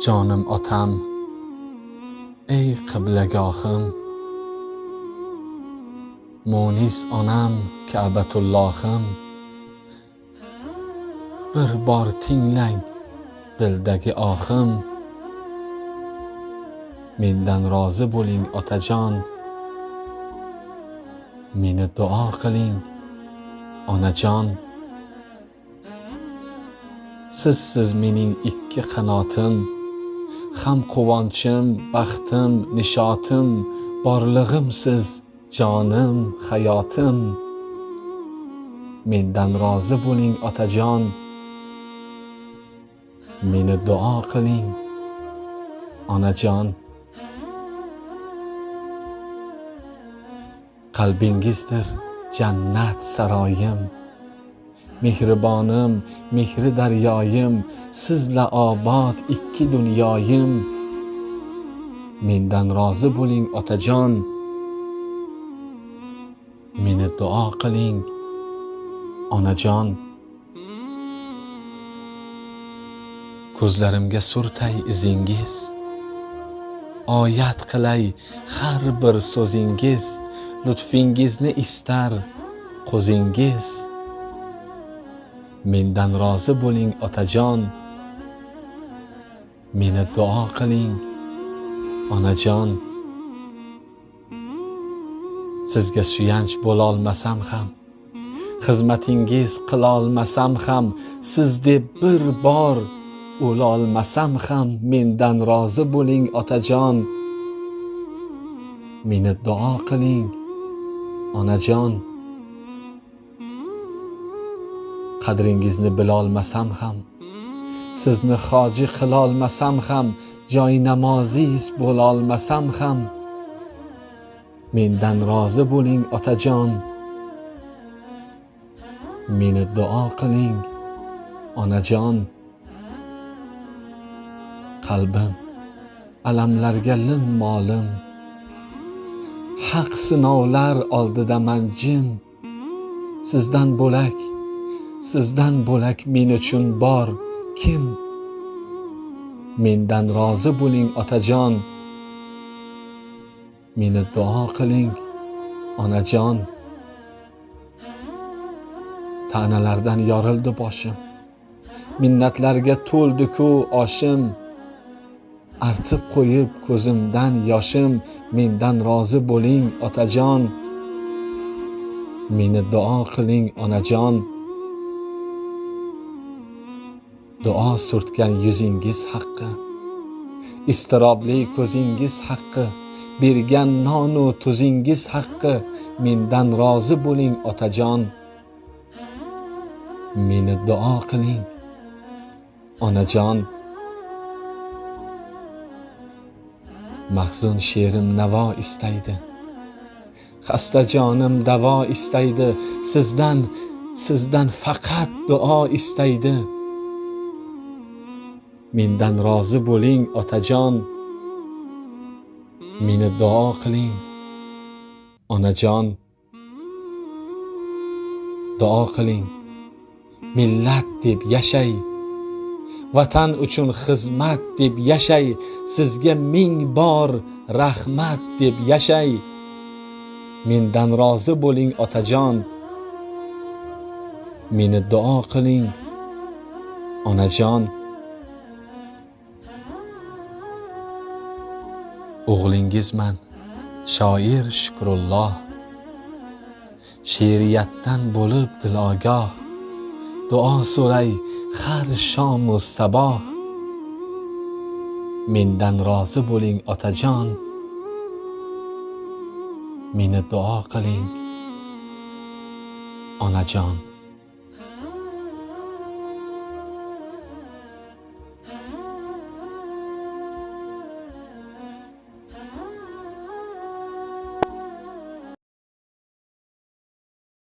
jonim otam, ey qiblagohim, munis onam Ka'batullohim, bir bor tinglang dildagi ohim, mendan rozi bo'ling otajon, meni duo qiling onajon. Sizsiz mening ikki qanotim, ham quvonchim, baxtim, nishotim, borlig'imsiz jonim, hayotim. Mendan rozi bo'ling otajon, meni duo qiling onajon. Qalbingizdir jannat saroyim, mehribonim, mehri daryoyim, sizla obod ikki dunyoyim. Mendan rozi bo'ling otajon, meni duo qiling onajon. Ko'zlarimga surtay izingiz, oyat qilay har bir so'zingiz, lutfingizni istar qo'zingiz. Mendan rozi bo'ling otajon, meni duo qiling onajon. Sizga suyanch bo'lolmasam ham, xizmatingiz qilolmasam ham, siz deb bir bor o'lolmasam ham, mendan rozi bo'ling otajon, meni duo qiling onajon. Qadringizni bilolmasam ham, sizni hoji qilolmasam ham, joy namoziz bo'lolmasam ham, mendan rozi bo'ling otajon, meni duo qiling onajon. Qalbim alamlarga lim molim, haq sinovlar oldida man jim. Sizdan bo'lak men uchun bor kim? Mendan rozi bo'ling otajon, meni duo qiling onajon. Ta'nalardan yorildi boshim, minnatlarga to'ldi-ku oshim. Artib qo'yib ko'zimdan yoshim, mendan rozi bo'ling otajon, meni duo qiling onajon. Duo surtgan yuzingiz haqqi, iztirobli ko'zingiz haqqi, bergan nonu tuzingiz haqqi, mendan rozi bo'ling otajon, meni duo qiling onajon. Mahzun sherim navo istaydi, xasta jonim davo istaydi, sizdan faqat duo istaydi. Mendan rozi bo'ling otajon, meni duo qiling onajon. Duo qiling, millat deb yashay, vatan uchun xizmat deb yashay, sizga ming bor rahmat deb yashay. Mendan rozi bo'ling otajon, meni duo qiling onajon. O'g'lingizman shoir Shukrulloh, she'riyatdan bo'lib dilogoh, duo so'ray har shomu saboh. Mendan rozi bo'ling otajon, meni duo qiling onajon.